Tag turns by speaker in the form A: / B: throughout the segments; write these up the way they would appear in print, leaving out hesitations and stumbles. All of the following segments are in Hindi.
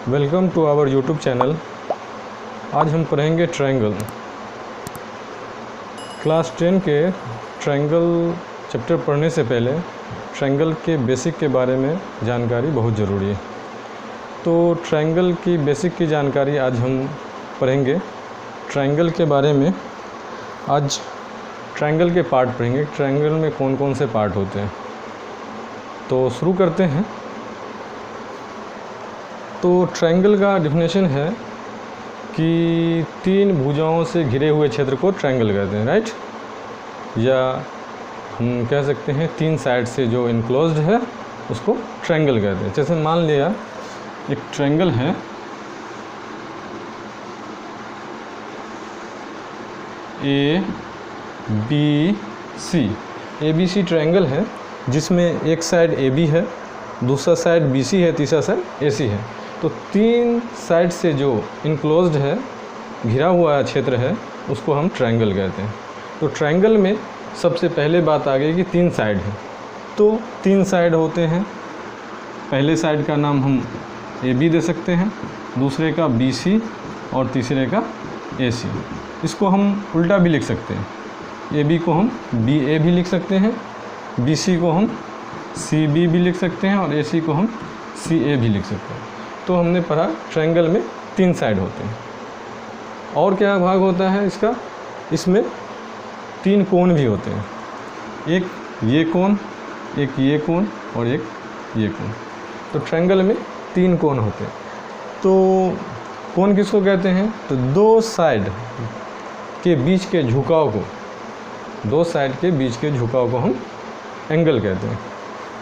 A: Welcome to our YouTube channel. आज हम पढ़ेंगे ट्रायंगल। क्लास 10 के ट्रायंगल चैप्टर पढ़ने से पहले ट्रायंगल के बेसिक के बारे में जानकारी बहुत ज़रूरी है। तो ट्रायंगल की बेसिक की जानकारी आज हम पढ़ेंगे। ट्रायंगल के बारे में आज ट्रायंगल के पार्ट पढ़ेंगे। ट्रायंगल में कौन कौन से पार्ट होते हैं, तो शुरू करते हैं। तो ट्रायंगल का डेफिनेशन है कि तीन भुजाओं से घिरे हुए क्षेत्र को ट्रायंगल कहते हैं, राइट। या हम कह सकते हैं तीन साइड से जो इनक्लोज्ड है उसको ट्रायंगल कहते हैं। जैसे मान लिया एक ट्रायंगल है, ए बी सी ट्रायंगल है, जिसमें एक साइड ए बी है, दूसरा साइड बी सी है, तीसरा साइड ए सी है। तो तीन साइड से जो इनक्लोज्ड है, घिरा हुआ क्षेत्र है, उसको हम ट्रायंगल कहते हैं। तो ट्रायंगल में सबसे पहले बात आ गई कि तीन साइड है। तो तीन साइड होते हैं। पहले साइड का नाम हम ए बी दे सकते हैं, दूसरे का बी सी और तीसरे का ए सी। इसको हम उल्टा भी लिख सकते हैं। ए बी को हम बी ए भी लिख सकते हैं, बी सी को हम सी बी भी लिख सकते हैं और ए सी को हम सी ए भी लिख सकते हैं। तो हमने पढ़ा ट्रायंगल में तीन साइड होते हैं। और क्या भाग होता है इसका? इसमें तीन कोण भी होते हैं, एक ये कोण, एक ये कोण और एक ये कोण। तो ट्रायंगल में तीन कोण होते हैं। तो कोण किसको कहते हैं? तो दो साइड के बीच के झुकाव को, दो साइड के बीच के झुकाव को हम एंगल कहते हैं।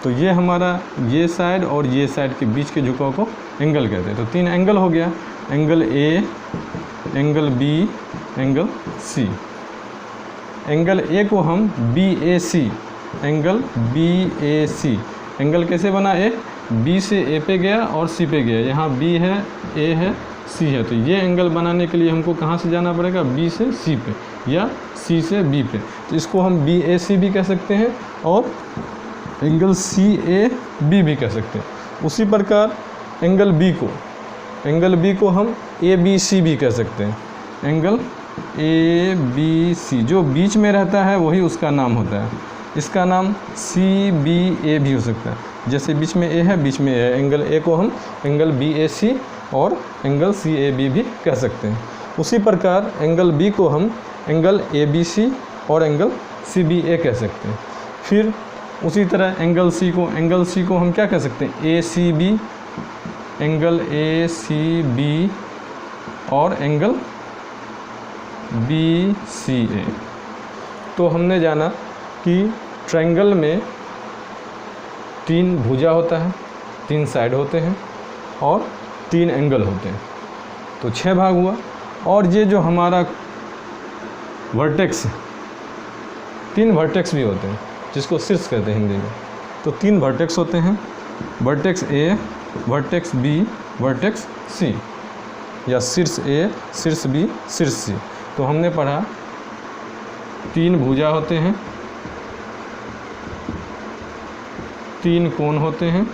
A: तो ये हमारा ये साइड और ये साइड के बीच के झुकाव को एंगल कहते हैं। तो तीन एंगल हो गया, angle A, angle B, angle C. Angle A को हम B A C, angle B A C. Angle कैसे बना? ए बी से ए पे गया और सी पे गया। यहाँ बी है, ए है, सी है। तो ये एंगल बनाने के लिए हमको कहाँ से जाना पड़ेगा? बी से सी पे या सी से बी पे। तो इसको हम बी ए सी भी कह सकते हैं और एंगल सी ए बी भी कह सकते हैं। उसी प्रकार एंगल बी को हम ए बी सी भी कह सकते हैं। एंगल ए बी सी जो बीच में रहता है वही उसका नाम होता है। इसका नाम सी बी ए भी हो सकता है। जैसे बीच में ए है, बीच में ए है, एंगल ए को हम एंगल बी ए सी और एंगल सी ए बी भी कह सकते हैं। उसी प्रकार एंगल बी को हम एंगल ए बी सी और एंगल सी बी ए कह सकते हैं। फिर उसी तरह एंगल सी को हम क्या कह सकते हैं? A C B, angle A C B और एंगल बी सी ए। तो हमने जाना कि ट्रायंगल में तीन भुजा होता है, तीन साइड होते हैं और तीन एंगल होते हैं। तो 6 भाग हुआ। और ये जो हमारा वर्टेक्स, तीन वर्टेक्स भी होते हैं जिसको शीर्ष कहते हैं हिंदी में। तो तीन वर्टेक्स होते हैं, vertex A, vertex B, vertex C, या शीर्ष ए, शीर्ष बी, शीर्ष सी। तो हमने पढ़ा तीन भुजा होते हैं, तीन कोण होते हैं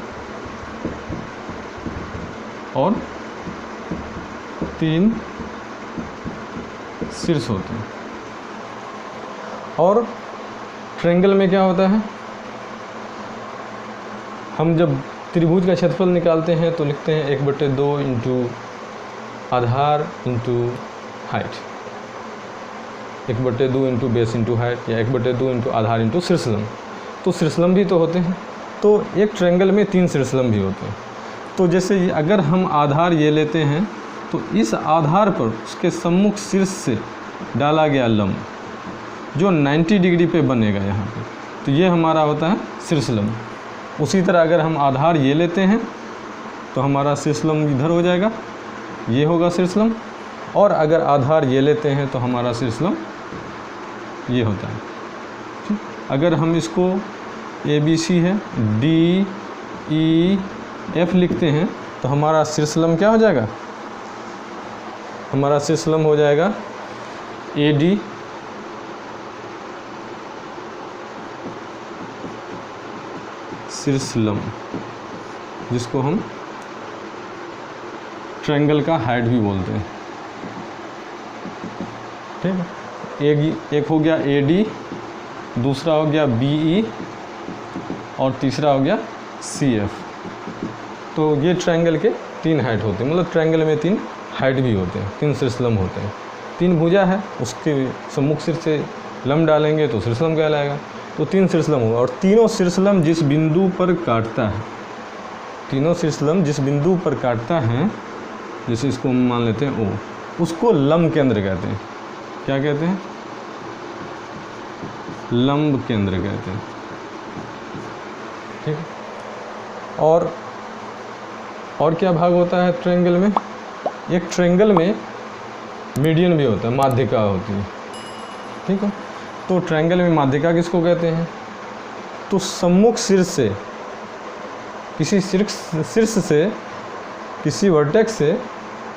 A: और तीन शीर्ष होते हैं। और ट्रायंगल में क्या होता है? हम जब त्रिभुज का क्षेत्रफल निकालते हैं तो लिखते हैं 1/2 इंटू आधार into height, 1/2 into base into height, या 1/2 इंटू आधार इंटू शीर्षलंब। तो शीर्षलंब भी तो होते हैं। तो एक ट्रायंगल में तीन शीर्षलंब भी होते हैं। तो जैसे अगर हम आधार ये लेते हैं तो इस आधार पर उसके सम्मुख शीर्ष से डाला गया लंब जो 90 डिग्री पे बनेगा यहाँ पे, तो ये हमारा होता है शीर्षलंब। उसी तरह अगर हम आधार ये लेते हैं तो हमारा शीर्षलंब इधर हो जाएगा, ये होगा शीर्षलंब। और अगर आधार ये लेते हैं तो हमारा शीर्षलंब ये होता है। ठीक। अगर हम इसको ए बी सी है, डी ई एफ लिखते हैं तो हमारा शीर्षलंब क्या हो जाएगा? हमारा शीर्षलंब हो जाएगा ए डी, शीर्षलंब, जिसको हम ट्रायंगल का हाइट भी बोलते हैं। ठीक है, एक हो गया AD, दूसरा हो गया BE और तीसरा हो गया CF। तो ये ट्रायंगल के 3 हाइट होते हैं, मतलब ट्रायंगल में 3 हाइट भी होते हैं, 3 शीर्षलंब होते हैं। 3 भुजा है, उसके सम्मुख सिर से लंब डालेंगे तो शीर्षलंब कहलाएगा। तो 3 शीर्षलंब होगा, और तीनों शीर्षलंब जिस बिंदु पर काटता है, तीनों शीर्षलंब जिस बिंदु पर काटता है, जैसे इसको हम मान लेते हैं O, उसको लंब केंद्र कहते हैं। क्या कहते हैं? लंब केंद्र कहते हैं। ठीक है, और क्या भाग होता है ट्रायंगल में? एक ट्रायंगल में मीडियन भी होता है, माध्यिका होती है। ठीक है, तो ट्रायंगल में माध्यिका किसको कहते हैं? तो सम्मुख शीर्ष से, किसी शीर्ष से, किसी वर्टेक्स से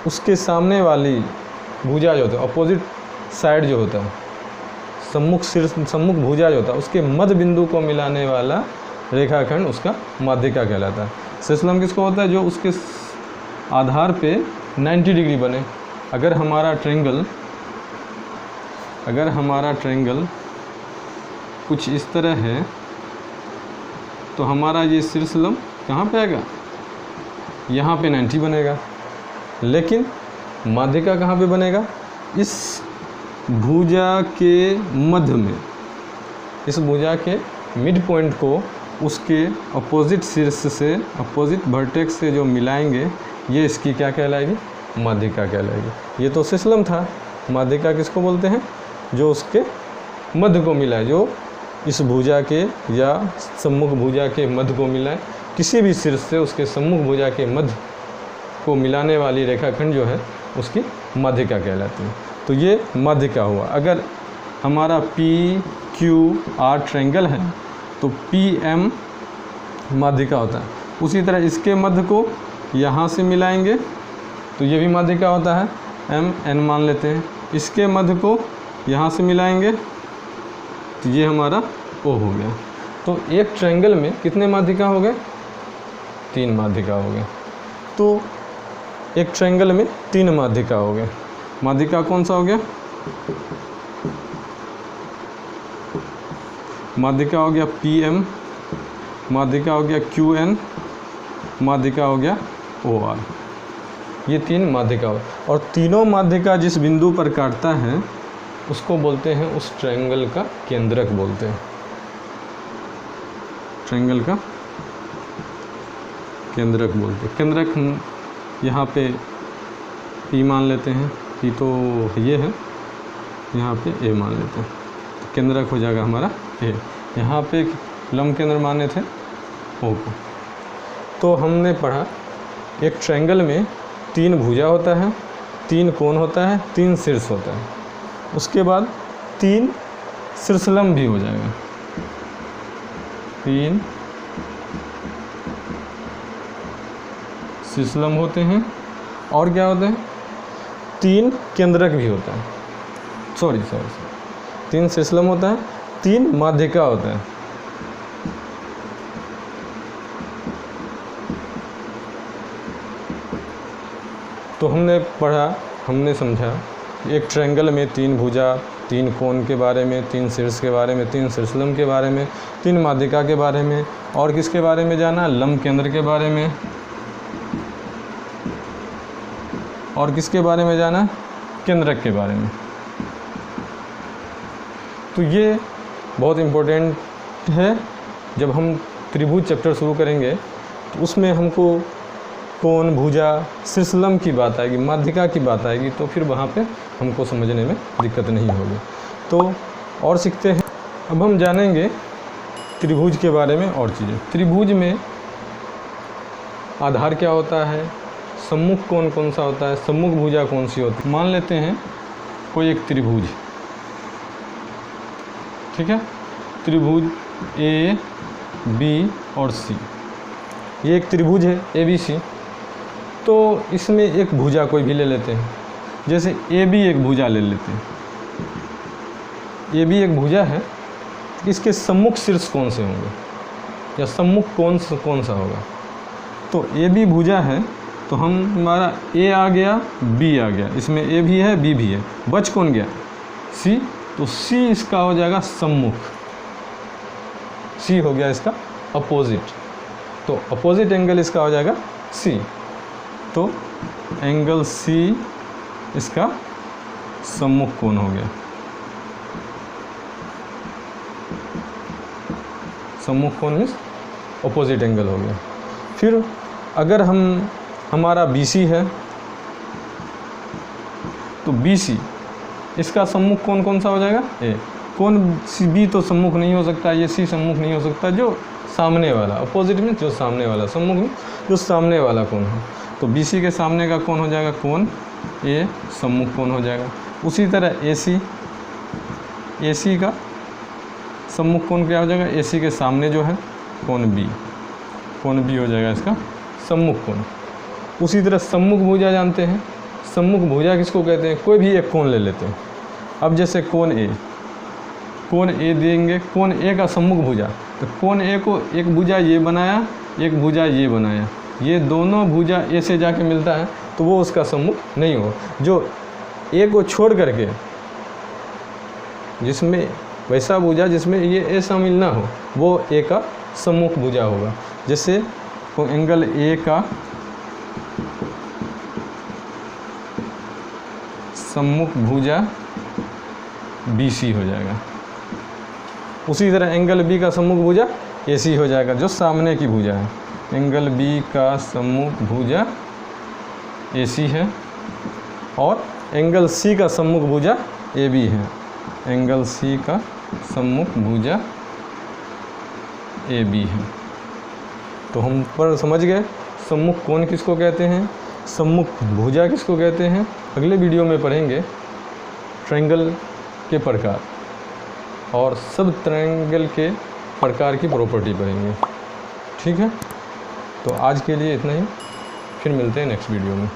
A: उसके सामने वाली भुजा जो होता है, अपोजिट साइड जो होता है, सम्मुख भुजा जो होता है, उसके मध्य बिंदु को मिलाने वाला रेखाखंड उसका माध्यिका कहलाता है। शीर्षलंब किसको होता है? जो उसके आधार पे 90 डिग्री बने। अगर हमारा ट्रायंगल कुछ इस तरह है तो हमारा ये शीर्षलंब कहाँ पे आएगा? यहाँ पे 90 बनेगा। लेकिन माध्यिका कहाँ पे बनेगा? इस भुजा के मध्य में, इस भुजा के मिड पॉइंट को उसके अपोजिट शीर्ष से, अपोजिट वर्टेक्स से जो मिलाएंगे, ये इसकी क्या कहलाएगी? माध्यिका कहलाएगी। ये तो शीर्षलंब था। माध्यिका किसको बोलते हैं? जो उसके मध्य को मिलाए, जो इस भुजा के या सम्मुख भुजा के मध्य को मिलाए। किसी भी शीर्ष से उसके सम्मुख भुजा के मध्य को मिलाने वाली रेखाखंड जो है उसकी माध्यिका कहलाती है। तो ये माध्यिका हुआ। अगर हमारा PQR ट्रायंगल है तो PM माध्यिका होता है। उसी तरह इसके मध्य को यहाँ से मिलाएंगे तो ये भी माध्यिका होता है, MN मान लेते हैं। इसके मध्य को यहाँ से मिलाएंगे तो ये हमारा O हो गया। तो एक ट्रायंगल में कितने माध्यिका हो गए? 3 माध्यिका हो गए। तो एक ट्रायंगल में 3 माध्यिका हो गए। माध्यिका कौन सा हो गया? माध्यिका हो गया PM, माध्यिका हो गया QN, माध्यिका हो गया OR। ये 3 माध्यिका हो, और तीनों माध्यिका जिस बिंदु पर काटता है उसको बोलते हैं, उस ट्रायंगल का केंद्रक बोलते हैं। ट्रायंगल का केंद्रक बोलते हैं। केंद्रक हम यहाँ पे P मान लेते हैं, P तो ये है, यहाँ पे A मान लेते हैं, तो केंद्रक हो जाएगा हमारा A। यहाँ पे लंब केंद्र माने थे O को। तो हमने पढ़ा एक ट्रायंगल में 3 भुजा होता है, 3 कोण होता है, 3 शीर्ष होता है। उसके बाद 3 शीर्षलंब भी हो जाएगा, 3 शीर्षलंब होते हैं। और क्या होते हैं? 3 केंद्रक भी होता है। सॉरी 3 शीर्षलंब होता है, 3 माध्यिका होता है। तो हमने पढ़ा, हमने समझा एक ट्रायंगल में 3 भुजा, 3 कोण के बारे में, 3 शीर्ष के बारे में, 3 शीर्षलंब के बारे में, 3 माध्यिका के बारे में, और किसके बारे में जाना? लंब केंद्र के बारे में। और किसके बारे में जाना? केंद्रक के बारे में। तो ये बहुत इम्पोर्टेंट है। जब हम त्रिभुज चैप्टर शुरू करेंगे तो उसमें हमको कोण, भुजा, शीर्षलंब की बात आएगी, माध्यिका की बात आएगी, तो फिर वहाँ पे हमको समझने में दिक्कत नहीं होगी। तो और सीखते हैं। अब हम जानेंगे त्रिभुज के बारे में और चीज़ें। त्रिभुज में आधार क्या होता है, सम्मुख कोण कौन सा होता है, सम्मुख भुजा कौन सी होती है। मान लेते हैं कोई एक त्रिभुज, ठीक है, त्रिभुज A, B और C। ये एक त्रिभुज है ABC। तो इसमें एक भुजा कोई भी ले लेते हैं, जैसे AB एक भुजा ले लेते हैं। AB एक भुजा है, इसके सम्मुख शीर्ष कौन से होंगे या सम्मुख कौन सा होगा? तो AB भुजा है, तो हमारा ए आ गया, बी आ गया, इसमें ए भी है बी भी है, बच कौन गया? सी। तो सी इसका हो जाएगा सम्मुख, सी हो गया इसका अपोजिट, तो अपोजिट एंगल इसका हो जाएगा सी। तो एंगल सी इसका सम्मुख कोण हो गया, सम्मुख कोण मीन्स अपोजिट एंगल हो गया। फिर अगर हमारा BC है तो BC इसका सम्मुख कोण कौन सा हो जाएगा? ए। कोण B तो सम्मुख नहीं हो सकता, ये C सम्मुख नहीं हो सकता, जो सामने वाला, अपोजिट में जो सामने वाला, सम्मुख में जो सामने वाला कोण है। तो BC के सामने का कोण हो जाएगा कोण A, सम्मुख कोण हो जाएगा। उसी तरह AC का सम्मुख कोण क्या हो जाएगा? AC के सामने जो है कोण B हो जाएगा इसका सम्मुख कोण। उसी तरह सम्मुख भुजा जानते हैं, सम्मुख भुजा किसको कहते हैं? कोई भी एक कोण ले लेते हैं। अब जैसे कोण A देंगे, कोण A का सम्मुख भुजा, तो कोण A को एक भुजा ये बनाया, एक भुजा ये बनाया, ये दोनों भुजा A से जाके मिलता है, तो वो उसका सम्मुख नहीं हो। जो A को छोड़ करके, जिसमें वैसा भुजा जिसमें ये A शामिल ना हो, वो A का सम्मुख भुजा होगा। जैसे तो एंगल A का सम्मुख भुजा BC हो जाएगा। उसी तरह एंगल B का सम्मुख भुजा AC हो जाएगा, जो सामने की भुजा है। एंगल B का सम्मुख भुजा AC है, और एंगल C का सम्मुख भुजा AB है। एंगल C का सम्मुख भुजा AB है। तो हम पर समझ गए सम्मुख कोण किसको कहते हैं, सम्मुख भुजा किसको कहते हैं। अगले वीडियो में पढ़ेंगे ट्रायंगल के प्रकार, और सब ट्रायंगल के प्रकार की प्रॉपर्टी पढ़ेंगे। ठीक है, तो आज के लिए इतना ही, फिर मिलते हैं नेक्स्ट वीडियो में।